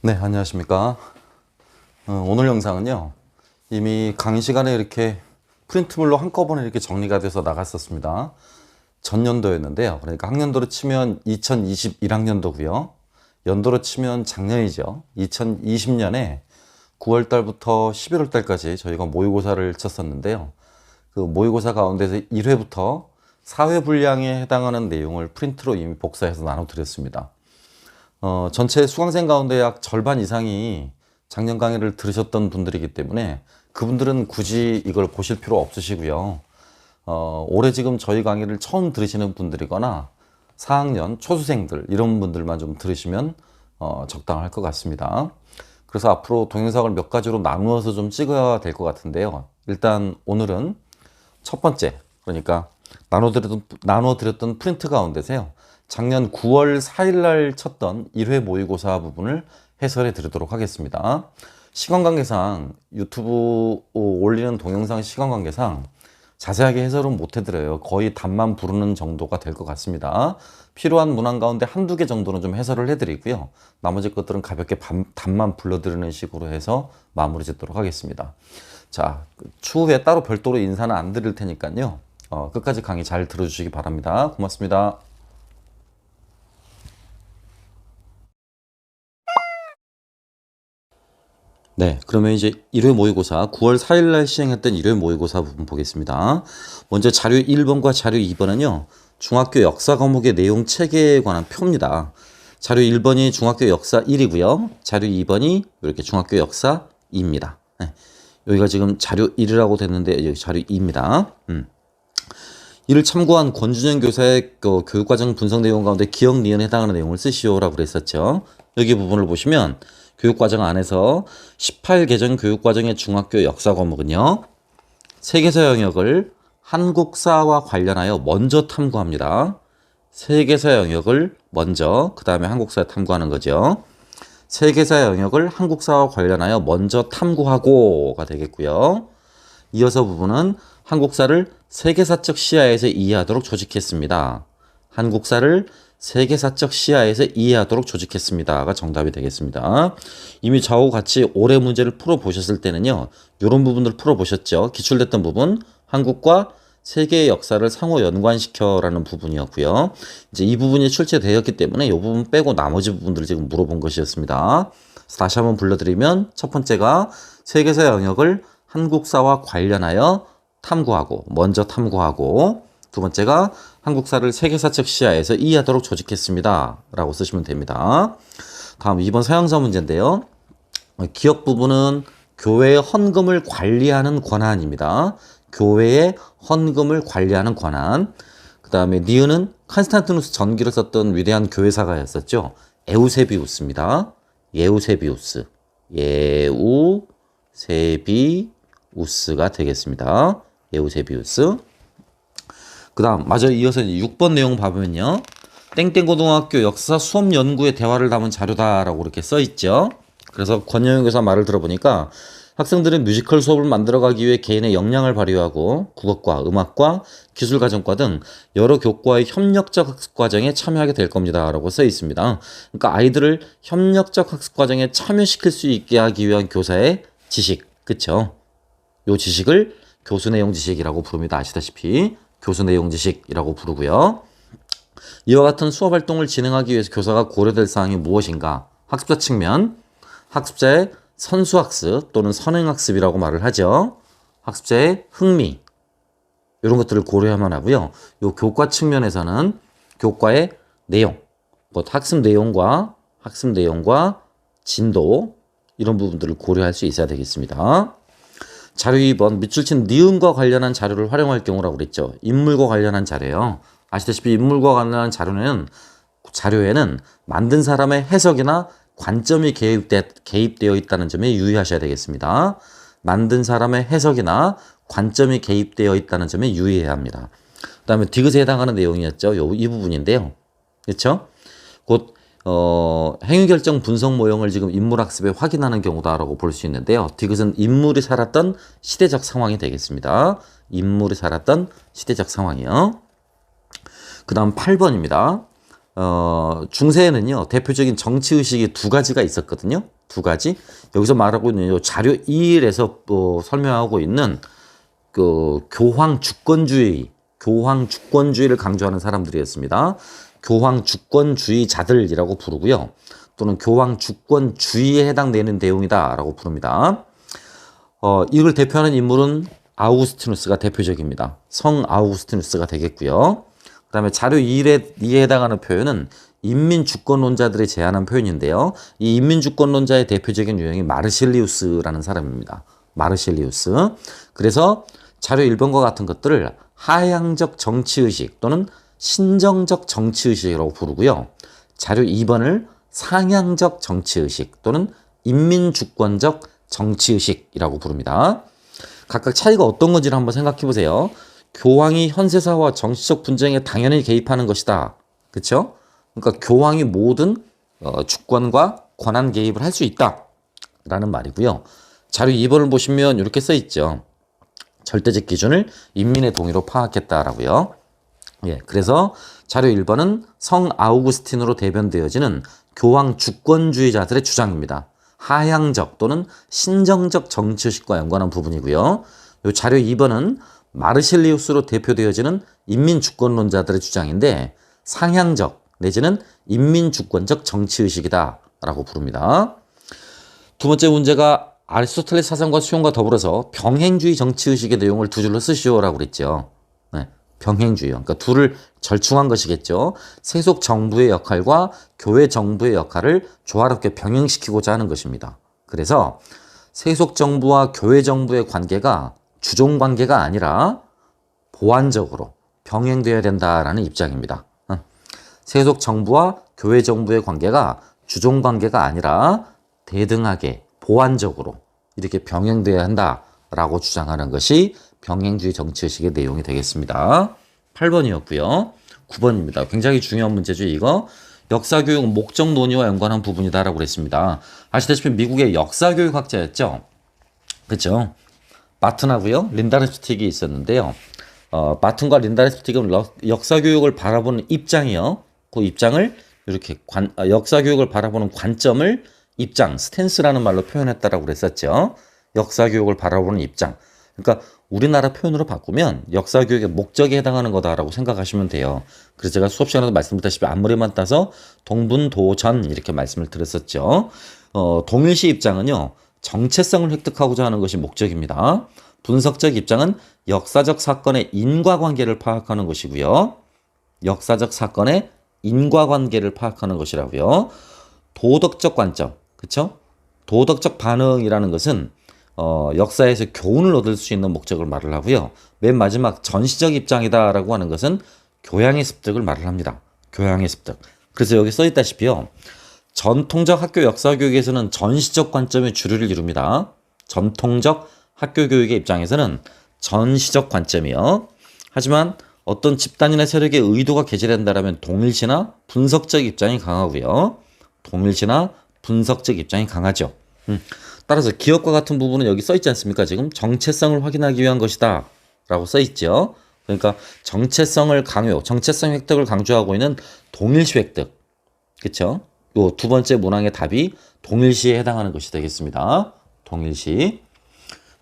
네, 안녕하십니까. 오늘 영상은요, 이미 강의 시간에 이렇게 프린트물로 한꺼번에 이렇게 정리가 돼서 나갔었습니다. 전년도였는데요. 그러니까 학년도로 치면 2021학년도고요. 연도로 치면 작년이죠. 2020년에 9월 달부터 11월 달까지 저희가 모의고사를 쳤었는데요. 그 모의고사 가운데서 1회부터 4회 분량에 해당하는 내용을 프린트로 이미 복사해서 나눠드렸습니다. 전체 수강생 가운데 약 절반 이상이 작년 강의를 들으셨던 분들이기 때문에 그분들은 굳이 이걸 보실 필요 없으시고요. 올해 지금 저희 강의를 처음 들으시는 분들이거나 4학년 초수생들 이런 분들만 좀 들으시면 적당할 것 같습니다. 그래서 앞으로 동영상을 몇 가지로 나누어서 좀 찍어야 될 것 같은데요. 일단 오늘은 첫 번째, 그러니까 나눠드렸던 프린트 가운데서요. 작년 9월 4일 날 쳤던 1회 모의고사 부분을 해설해 드리도록 하겠습니다. 시간 관계상 유튜브 올리는 동영상 시간 관계상 자세하게 해설은 못 해드려요. 거의 답만 부르는 정도가 될 것 같습니다. 필요한 문항 가운데 한두 개 정도는 좀 해설을 해드리고요. 나머지 것들은 가볍게 답만 불러드리는 식으로 해서 마무리 짓도록 하겠습니다. 자, 추후에 따로 별도로 인사는 안 드릴 테니까요. 끝까지 강의 잘 들어주시기 바랍니다. 고맙습니다. 네, 그러면 이제 1회 모의고사 9월 4일 날 시행했던 1회 모의고사 부분 보겠습니다. 먼저 자료 1번과 자료 2번은요. 중학교 역사 과목의 내용 체계에 관한 표입니다. 자료 1번이 중학교 역사 1이고요. 자료 2번이 이렇게 중학교 역사 2입니다. 네, 여기가 지금 자료 1이라고 됐는데 여기 자료 2입니다. 이를 참고한 권준현 교사의 교육과정 분석 내용 가운데 기억, 니은에 해당하는 내용을 쓰시오라고 그랬었죠. 여기 부분을 보시면 교육과정 안에서 18개정 교육과정의 중학교 역사 과목은요. 세계사 영역을 한국사와 관련하여 먼저 탐구합니다. 세계사 영역을 먼저 그 다음에 한국사에 탐구하는 거죠. 세계사 영역을 한국사와 관련하여 먼저 탐구하고가 되겠고요. 이어서 부분은 한국사를 세계사적 시야에서 이해하도록 조직했습니다. 한국사를 세계사적 시야에서 이해하도록 조직했습니다가 정답이 되겠습니다. 이미 저하고 같이 올해 문제를 풀어보셨을 때는요. 이런 부분을 풀어보셨죠. 기출됐던 부분 한국과 세계의 역사를 상호 연관시켜라는 부분이었고요. 이제 이 부분이 출제되었기 때문에 이 부분 빼고 나머지 부분들을 지금 물어본 것이었습니다. 그래서 다시 한번 불러드리면 첫 번째가 세계사 영역을 한국사와 관련하여 탐구하고 먼저 탐구하고 두 번째가 한국사를 세계사적 시야에서 이해하도록 조직했습니다. 라고 쓰시면 됩니다. 다음 2번 서양사 문제인데요. 기억 부분은 교회의 헌금을 관리하는 권한입니다. 교회의 헌금을 관리하는 권한. 그 다음에 니은은 칸스탄티누스 전기를 썼던 위대한 교회사가였었죠. 에우세비우스입니다. 에우세비우스. 에우세비우스가 되겠습니다. 에우세비우스. 그 다음 맞아 이어서 6번 내용 봐보면요. 땡땡고등학교 역사 수업 연구의 대화를 담은 자료다라고 이렇게 써있죠. 그래서 권영윤 교사 말을 들어보니까 학생들은 뮤지컬 수업을 만들어가기 위해 개인의 역량을 발휘하고 국어과, 음악과, 기술가정과 등 여러 교과의 협력적 학습과정에 참여하게 될 겁니다. 라고 써 있습니다. 그러니까 아이들을 협력적 학습과정에 참여시킬 수 있게 하기 위한 교사의 지식, 그쵸? 요 지식을 교수 내용 지식이라고 부릅니다. 아시다시피 교수 내용 지식이라고 부르고요. 이와 같은 수업 활동을 진행하기 위해서 교사가 고려될 사항이 무엇인가? 학습자 측면, 학습자의 선수학습 또는 선행학습이라고 말을 하죠. 학습자의 흥미, 이런 것들을 고려해야만 하고요. 요 교과 측면에서는 교과의 내용, 학습 내용과 진도 이런 부분들을 고려할 수 있어야 되겠습니다. 자료 2번 밑줄 친 니은과 관련한 자료를 활용할 경우라고 그랬죠. 인물과 관련한 자료예요. 아시다시피 인물과 관련한 자료에는 만든 사람의 해석이나 관점이 개입되어 있다는 점에 유의하셔야 되겠습니다. 만든 사람의 해석이나 관점이 개입되어 있다는 점에 유의해야 합니다. 그 다음에 디귿에 해당하는 내용이었죠. 이 부분인데요. 그렇죠? 곧 행위결정 분석 모형을 지금 인물학습에 확인하는 경우다라고 볼 수 있는데요. 디귿은 인물이 살았던 시대적 상황이 되겠습니다. 인물이 살았던 시대적 상황이요. 그 다음 8번입니다. 중세에는요, 대표적인 정치의식이 두 가지가 있었거든요. 두 가지. 여기서 말하고 있는 요 자료 2일에서 설명하고 있는 그 교황 주권주의를 강조하는 사람들이었습니다. 교황 주권주의자들이라고 부르고요. 또는 교황 주권주의에 해당되는 내용이다라고 부릅니다. 이걸 대표하는 인물은 아우구스티누스가 대표적입니다. 성 아우구스티누스가 되겠고요. 그 다음에 자료 2에 해당하는 표현은 인민주권론자들이 제안한 표현인데요. 이 인민주권론자의 대표적인 유형이 마르실리우스라는 사람입니다. 마르실리우스. 그래서 자료 1번과 같은 것들을 하향적 정치의식 또는 신정적 정치의식이라고 부르고요. 자료 2번을 상향적 정치의식 또는 인민주권적 정치의식이라고 부릅니다. 각각 차이가 어떤 건지를 한번 생각해 보세요. 교황이 현세사와 정치적 분쟁에 당연히 개입하는 것이다. 그렇죠? 그러니까 교황이 모든 주권과 권한 개입을 할 수 있다라는 말이고요. 자료 2번을 보시면 이렇게 써 있죠. 절대적 기준을 인민의 동의로 파악했다라고요. 예, 그래서 자료 1번은 성 아우구스틴으로 대변되어지는 교황 주권주의자들의 주장입니다. 하향적 또는 신정적 정치의식과 연관한 부분이고요. 요 자료 2번은 마르실리우스로 대표되어지는 인민주권론자들의 주장인데 상향적 내지는 인민주권적 정치의식이다 라고 부릅니다. 두 번째 문제가 아리스토텔레스 사상과 수용과 더불어서 병행주의 정치의식의 내용을 두 줄로 쓰시오라고 그랬죠. 네, 병행주의요. 그러니까 둘을 절충한 것이겠죠. 세속 정부의 역할과 교회 정부의 역할을 조화롭게 병행시키고자 하는 것입니다. 그래서 세속 정부와 교회 정부의 관계가 주종 관계가 아니라 보완적으로 병행되어야 된다라는 입장입니다. 세속 정부와 교회 정부의 관계가 주종 관계가 아니라 대등하게 보완적으로 이렇게 병행되어야 한다라고 주장하는 것이 병행주의 정치의식의 내용이 되겠습니다. 8번이었고요. 9번입니다. 굉장히 중요한 문제죠. 이거 역사교육 목적 논의와 연관한 부분이다라고 그랬습니다. 아시다시피 미국의 역사교육학자였죠. 그렇죠? 마튼하고요. 린다르스틱이 있었는데요. 마튼과 린다르스틱은 역사교육을 바라보는 입장이요. 그 입장을 이렇게 역사교육을 바라보는 관점을 스탠스라는 말로 표현했다라고 그랬었죠. 역사교육을 바라보는 입장. 그러니까 우리나라 표현으로 바꾸면 역사교육의 목적에 해당하는 거다라고 생각하시면 돼요. 그래서 제가 수업 시간에도 말씀드렸다시피 앞머리만 따서 동분도전 이렇게 말씀을 드렸었죠. 동일시 입장은요. 정체성을 획득하고자 하는 것이 목적입니다. 분석적 입장은 역사적 사건의 인과관계를 파악하는 것이고요. 역사적 사건의 인과관계를 파악하는 것이라고요. 도덕적 관점, 그렇죠? 도덕적 반응이라는 것은 역사에서 교훈을 얻을 수 있는 목적을 말을 하고요. 맨 마지막 전시적 입장이다라고 하는 것은 교양의 습득을 말을 합니다. 교양의 습득. 그래서 여기 써 있다시피요. 전통적 학교 역사 교육에서는 전시적 관점이 주류를 이룹니다. 전통적 학교 교육의 입장에서는 전시적 관점이요. 하지만 어떤 집단이나 세력의 의도가 개재된다면 동일시나 분석적 입장이 강하고요. 동일시나 분석적 입장이 강하죠. 따라서 기업과 같은 부분은 여기 써 있지 않습니까? 지금 정체성을 확인하기 위한 것이다 라고 써 있죠. 그러니까 정체성 획득을 강조하고 있는 동일시 획득. 그렇죠? 요 두 번째 문항의 답이 동일시에 해당하는 것이 되겠습니다. 동일시.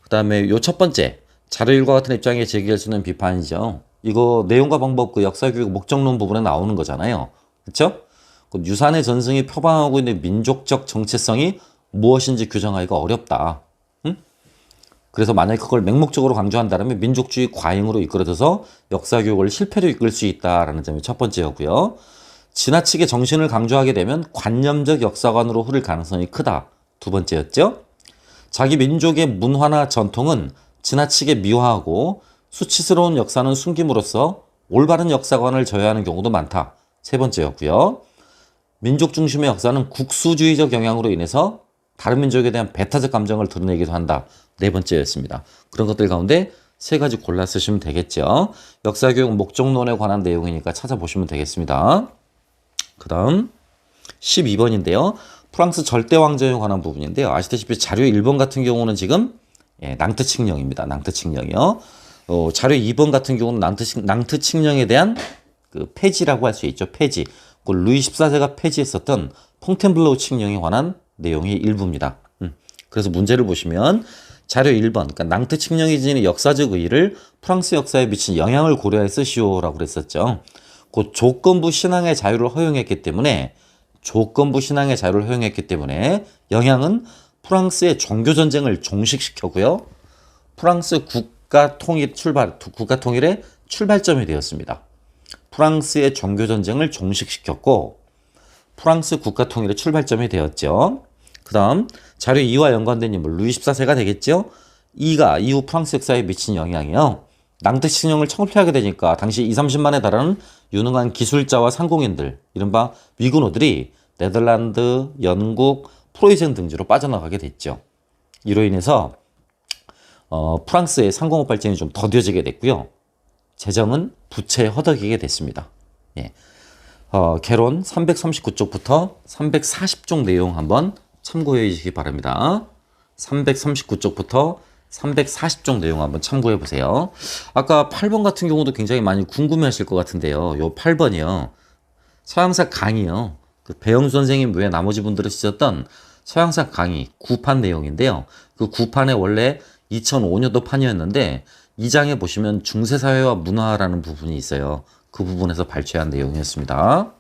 그 다음에 요 첫 번째 자료일과 같은 입장에 제기할 수 있는 비판이죠. 이거 내용과 방법 그 역사교육 목적론 부분에 나오는 거잖아요. 그렇죠? 유산의 전승이 표방하고 있는 민족적 정체성이 무엇인지 규정하기가 어렵다. 그래서 만약에 그걸 맹목적으로 강조한다면 민족주의 과잉으로 이끌어져서 역사교육을 실패로 이끌 수 있다라는 점이 첫 번째였고요. 지나치게 정신을 강조하게 되면 관념적 역사관으로 흐를 가능성이 크다. 두 번째였죠. 자기 민족의 문화나 전통은 지나치게 미화하고 수치스러운 역사는 숨김으로써 올바른 역사관을 저해하는 경우도 많다. 세 번째였고요. 민족 중심의 역사는 국수주의적 영향으로 인해서 다른 민족에 대한 배타적 감정을 드러내기도 한다. 네 번째였습니다. 그런 것들 가운데 세 가지 골라 쓰시면 되겠죠. 역사교육 목적론에 관한 내용이니까 찾아보시면 되겠습니다. 그 다음 12번인데요. 프랑스 절대왕정에 관한 부분인데요. 아시다시피 자료 1번 같은 경우는 지금 낭트칙령입니다. 낭트칙령이요. 자료 2번 같은 경우는 낭트칙령에 대한 그 폐지라고 할 수 있죠. 폐지. 그 루이 14세가 폐지했었던 퐁텐블로우 칙령에 관한 내용이 일부입니다. 그래서 문제를 보시면 자료 1번, 그러니까 낭트 칙령이 지닌 역사적 의의를 프랑스 역사에 미친 영향을 고려해 쓰시오라고 그랬었죠. 그 조건부 신앙의 자유를 허용했기 때문에 영향은 프랑스의 종교 전쟁을 종식시켰고요. 프랑스 국가 통일의 출발점이 되었습니다. 프랑스의 종교 전쟁을 종식시켰고 프랑스 국가 통일의 출발점이 되었죠. 그다음 자료 2와 연관된 인물 루이 14세가 되겠죠. 2가 이후 프랑스 역사에 미친 영향이요. 낭트 칙령을 창폐하게 되니까 당시 20, 30만에 달하는 유능한 기술자와 상공인들, 이른바 위군호들이 네덜란드, 영국, 프로이센 등지로 빠져나가게 됐죠. 이로 인해서 프랑스의 상공업 발전이 좀 더뎌지게 됐고요. 재정은 부채에 허덕이게 됐습니다. 예. 개론 339쪽부터 340쪽 내용 한번 참고해 주시기 바랍니다. 339쪽부터 340쪽 내용 한번 참고해 보세요. 아까 8번 같은 경우도 굉장히 많이 궁금해 하실 것 같은데요. 요 8번이요. 서양사 강의요. 그 배영수 선생님 외에 나머지 분들이 쓰셨던 서양사 강의 9판 내용인데요. 그 9판에 원래 2005년도 판이었는데 2장에 보시면 중세사회와 문화라는 부분이 있어요. 그 부분에서 발췌한 내용이었습니다.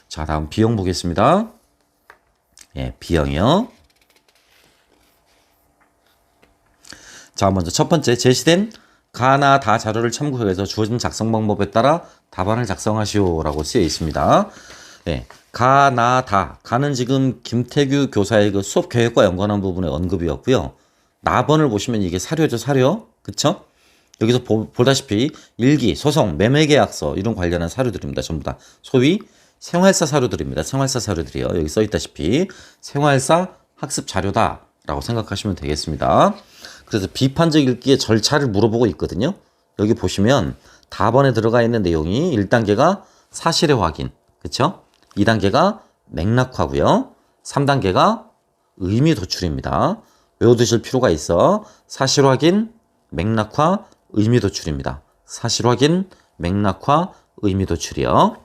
자, 다음 B형 보겠습니다. 예, B형이요. 자, 먼저 첫 번째 제시된 가나 다 자료를 참고해서 주어진 작성 방법에 따라 답안을 작성하시오라고 쓰여 있습니다. 예, 가나 다 가는 지금 김태규 교사의 그 수업 계획과 연관한 부분의 언급이었고요. 나번을 보시면 이게 사료죠, 사료. 그쵸? 여기서 보다시피 일기, 소송, 매매계약서 이런 관련한 사료들입니다. 전부 다 소위 생활사 사료들입니다. 생활사 사료들이요. 여기 써있다시피 생활사 학습 자료다라고 생각하시면 되겠습니다. 그래서 비판적 읽기의 절차를 물어보고 있거든요. 여기 보시면 답안에 들어가 있는 내용이 1단계가 사실의 확인, 그쵸? 2단계가 맥락화고요. 3단계가 의미 도출입니다. 외워두실 필요가 있어. 사실 확인, 맥락화, 의미 도출입니다. 사실 확인, 맥락화, 의미 도출이요.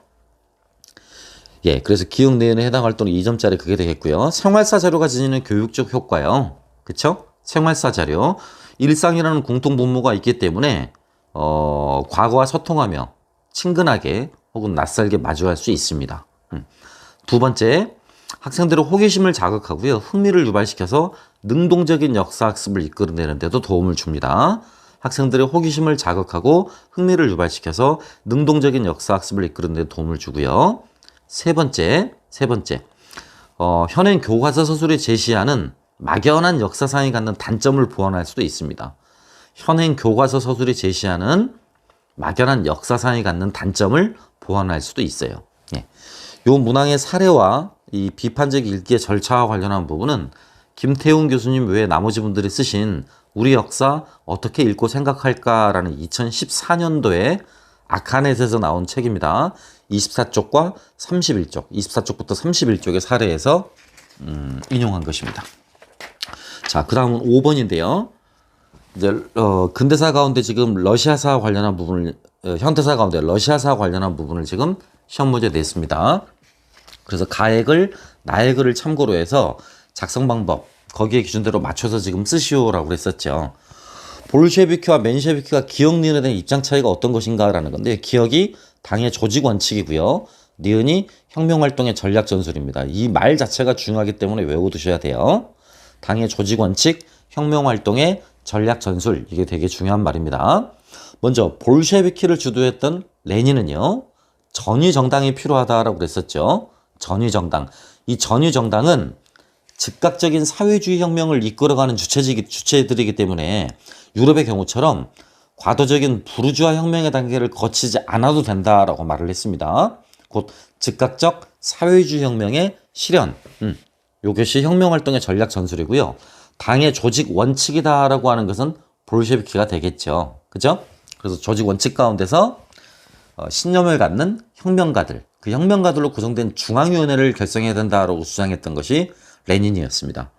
예, 그래서 기억 내연에 해당할 또는 2점짜리 그게 되겠고요. 생활사 자료가 지니는 교육적 효과요. 그쵸? 생활사 자료. 일상이라는 공통 분모가 있기 때문에 과거와 소통하며 친근하게 혹은 낯설게 마주할 수 있습니다. 두 번째, 학생들의 호기심을 자극하고요. 흥미를 유발시켜서 능동적인 역사학습을 이끌어내는 데도 도움을 줍니다. 학생들의 호기심을 자극하고 흥미를 유발시켜서 능동적인 역사학습을 이끌어내는 데 도움을 주고요. 세 번째, 현행 교과서 서술이 제시하는 막연한 역사상이 갖는 단점을 보완할 수도 있습니다. 현행 교과서 서술이 제시하는 막연한 역사상이 갖는 단점을 보완할 수도 있어요. 예. 요 문항의 사례와 이 비판적 읽기의 절차와 관련한 부분은 김태훈 교수님 외에 나머지 분들이 쓰신 우리 역사 어떻게 읽고 생각할까라는 2014년도에 아카넷에서 나온 책입니다. 24쪽과 31쪽, 24쪽부터 31쪽의 사례에서 인용한 것입니다. 자, 그 다음은 5번인데요. 이제 근대사 가운데 지금 러시아사 관련한 부분을 현대사 가운데 러시아사 관련한 부분을 지금 시험 문제 냈습니다. 그래서 가액을 나액을 참고로 해서 작성 방법 거기에 기준대로 맞춰서 지금 쓰시오라고 그랬었죠. 볼셰비키와 맨셰비키가 기억 니은에 대한 입장 차이가 어떤 것인가라는 건데 기억이 당의 조직 원칙이고요. 니은이 혁명활동의 전략 전술입니다. 이 말 자체가 중요하기 때문에 외워두셔야 돼요. 당의 조직 원칙, 혁명활동의 전략 전술 이게 되게 중요한 말입니다. 먼저 볼셰비키를 주도했던 레닌은요. 전위정당이 필요하다라고 그랬었죠. 전위정당. 이 전위정당은 즉각적인 사회주의 혁명을 이끌어가는 주체들이기 때문에 유럽의 경우처럼 과도적인 부르주아 혁명의 단계를 거치지 않아도 된다라고 말을 했습니다. 곧 즉각적 사회주의 혁명의 실현. 이것이 혁명활동의 전략 전술이고요. 당의 조직 원칙이다라고 하는 것은 볼셰비키가 되겠죠. 그죠? 그래서 조직 원칙 가운데서 신념을 갖는 혁명가들, 그 혁명가들로 구성된 중앙위원회를 결성해야 된다라고 주장했던 것이 레닌이었습니다.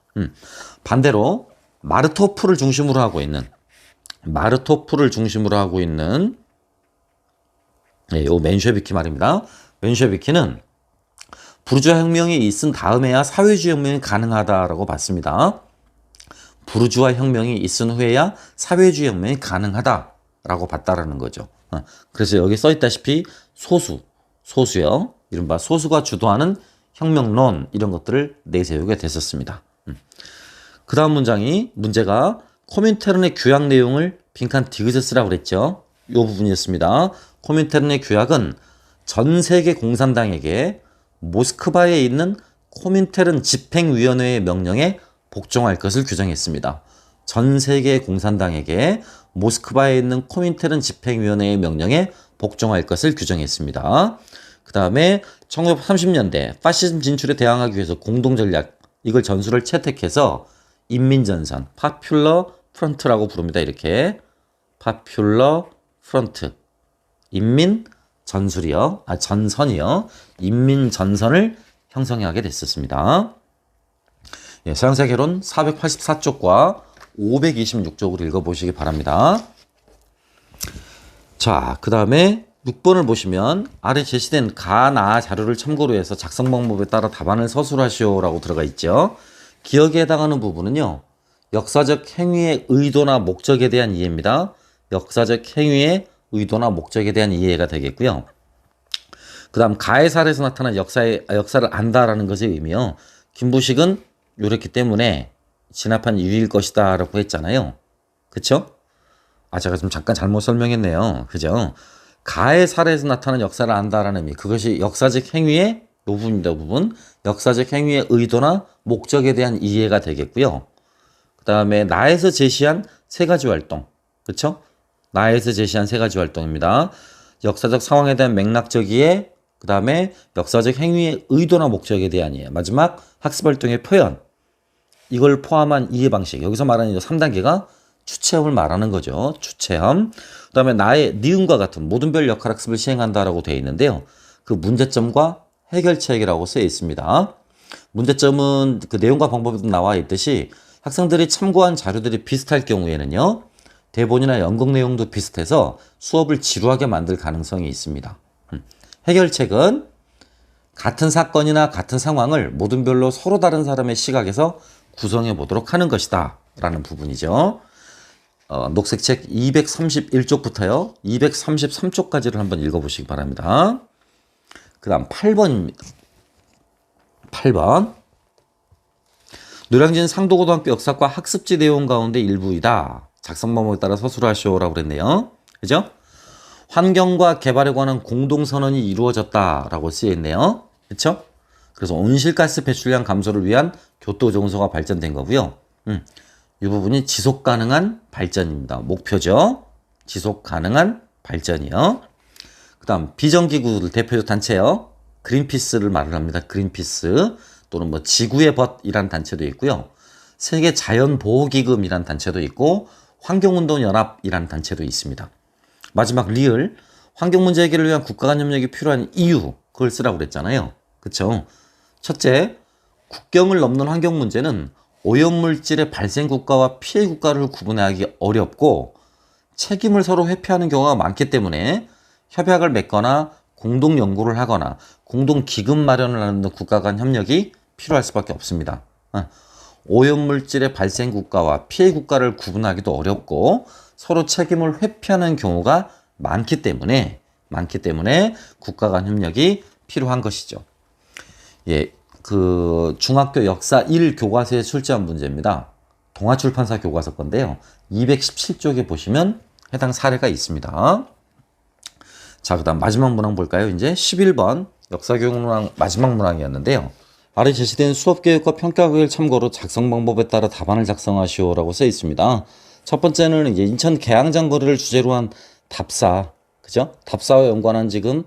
반대로 마르토프를 중심으로 하고 있는 요 맨셰비키 말입니다. 맨셰비키는 부르주아 혁명이 있은 다음에야 사회주의 혁명이 가능하다라고 봤습니다. 부르주아 혁명이 있은 후에야 사회주의 혁명이 가능하다라고 봤다라는 거죠. 그래서 여기 써있다시피 소수요. 이른바 소수가 주도하는 혁명론 이런 것들을 내세우게 됐었습니다. 그 다음 문제가 코민테른의 규약 내용을 빈칸 디귿에 쓰라고 그랬죠. 이 부분이었습니다. 코민테른의 규약은 전 세계 공산당에게 모스크바에 있는 코민테른 집행위원회의 명령에 복종할 것을 규정했습니다. 전 세계 공산당에게 모스크바에 있는 코민테른 집행위원회의 명령에 복종할 것을 규정했습니다. 그 다음에 1930년대 파시즘 진출에 대항하기 위해서 공동전략 이걸 전술을 채택해서 인민전선 파퓰러 프런트라고 부릅니다. 이렇게 파퓰러 프런트 전선이요. 인민전선을 형성하게 됐었습니다. 예, 서양사 개론 484쪽과 526쪽을 읽어보시기 바랍니다. 자, 그 다음에 6번을 보시면 아래 제시된 가나 자료를 참고로 해서 작성 방법에 따라 답안을 서술하시오라고 들어가 있죠. 기억에 해당하는 부분은요. 역사적 행위의 의도나 목적에 대한 이해입니다. 역사적 행위의 의도나 목적에 대한 이해가 되겠고요. 그 다음 가의 사례에서 나타난 역사를 안다라는 것의 의미요. 김부식은 이렇기 때문에 진압한 이유일 것이다 라고 했잖아요. 그쵸? 제가 좀 잠깐 잘못 설명했네요. 그죠? 가의 사례에서 나타난 역사를 안다라는 의미. 그것이 역사적 행위의 요 부분입니다. 부분. 역사적 행위의 의도나 목적에 대한 이해가 되겠고요. 그 다음에 나에서 제시한 세 가지 활동. 그쵸? 나에서 제시한 세 가지 활동입니다. 역사적 상황에 대한 맥락적 이해, 그 다음에 역사적 행위의 의도나 목적에 대한 이해. 마지막 학습활동의 표현. 이걸 포함한 이해 방식. 여기서 말하는 3단계가 추체험을 말하는 거죠. 추체험. 그 다음에 나의 니은과 같은 모든 별 역할 학습을 시행한다라고 되어 있는데요. 그 문제점과 해결책이라고 쓰여 있습니다. 문제점은 그 내용과 방법에도 나와 있듯이 학생들이 참고한 자료들이 비슷할 경우에는요. 대본이나 연극 내용도 비슷해서 수업을 지루하게 만들 가능성이 있습니다. 해결책은 같은 사건이나 같은 상황을 모든 별로 서로 다른 사람의 시각에서 구성해 보도록 하는 것이다 라는 부분이죠. 녹색 책 231쪽부터요 233쪽까지를 한번 읽어보시기 바랍니다. 그 다음 8번입니다. 8번 노량진 상도고등학교 역사과 학습지 내용 가운데 일부이다. 작성 방법에 따라 서술하시오라고 그랬네요. 그죠? 환경과 개발에 관한 공동선언이 이루어졌다라고 쓰여있네요. 그렇죠? 그래서 온실가스 배출량 감소를 위한 교토정서가 발전된 거고요. 이 부분이 지속 가능한 발전입니다. 목표죠. 지속 가능한 발전이요. 그 다음 비정기구들 대표적 단체요. 그린피스를 말을 합니다. 그린피스 또는 뭐 지구의 벗이라는 단체도 있고요. 세계 자연보호기금이라는 단체도 있고 환경운동연합이라는 단체도 있습니다. 마지막 리을 환경문제 해결을 위한 국가 간 협력이 필요한 이유 그걸 쓰라고 그랬잖아요. 그쵸? 첫째, 국경을 넘는 환경 문제는 오염물질의 발생 국가와 피해 국가를 구분하기 어렵고 책임을 서로 회피하는 경우가 많기 때문에 협약을 맺거나 공동 연구를 하거나 공동 기금 마련을 하는 국가 간 협력이 필요할 수밖에 없습니다. 오염물질의 발생 국가와 피해 국가를 구분하기도 어렵고 서로 책임을 회피하는 경우가 많기 때문에 국가 간 협력이 필요한 것이죠. 예, 그 중학교 역사 1 교과서에 출제한 문제입니다. 동아출판사 교과서 건데요. 217쪽에 보시면 해당 사례가 있습니다. 자, 그 다음 마지막 문항 볼까요? 이제 11번 역사교육 문항 마지막 문항이었는데요. 아래 제시된 수업계획과 평가계획을 참고로 작성 방법에 따라 답안을 작성하시오라고 써 있습니다. 첫 번째는 이제 인천 계양장거리를 주제로 한 답사, 그죠? 답사와 연관한 지금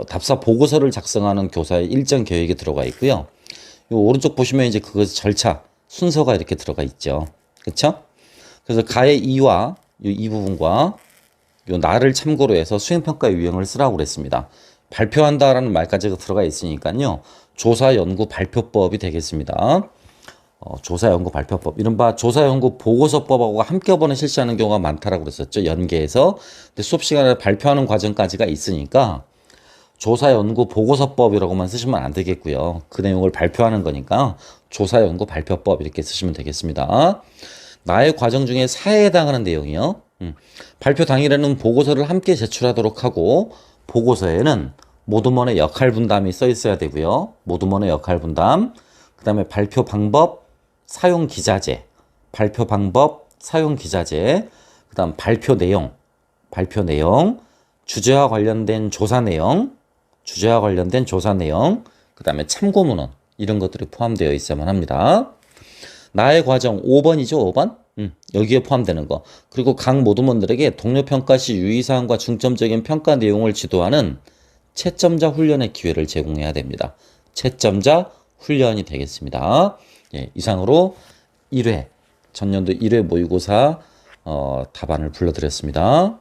답사 보고서를 작성하는 교사의 일정 계획이 들어가 있고요. 요 오른쪽 보시면 이제 그 절차 순서가 이렇게 들어가 있죠. 그렇죠? 그래서 가의 이와 이 부분과 요 나를 참고로 해서 수행평가 유형을 쓰라고 그랬습니다. 발표한다라는 말까지 들어가 있으니까요. 조사 연구 발표법이 되겠습니다. 조사 연구 발표법, 이른바 조사 연구 보고서법하고 한꺼번에 실시하는 경우가 많다라고 그랬었죠. 연계해서. 근데 수업 시간에 발표하는 과정까지가 있으니까 조사 연구 보고서법이라고만 쓰시면 안 되겠고요. 그 내용을 발표하는 거니까 조사 연구 발표법 이렇게 쓰시면 되겠습니다. 나의 과정 중에 사회에 해당하는 내용이요. 발표 당일에는 보고서를 함께 제출하도록 하고 보고서에는 모두먼의 역할 분담이 써 있어야 되고요. 모두먼의 역할 분담, 그 다음에 발표 방법, 사용 기자재, 발표 방법, 사용 기자재, 그 다음 발표 내용, 주제와 관련된 조사 내용, 그 다음에 참고 문헌 이런 것들이 포함되어 있어야만 합니다. 나의 과정 5번이죠, 5번? 여기에 포함되는 거. 그리고 각 모두먼들에게 동료 평가 시 유의사항과 중점적인 평가 내용을 지도하는 채점자 훈련의 기회를 제공해야 됩니다. 채점자 훈련이 되겠습니다. 예, 이상으로 1회, 전년도 1회 모의고사 답안을 불러드렸습니다.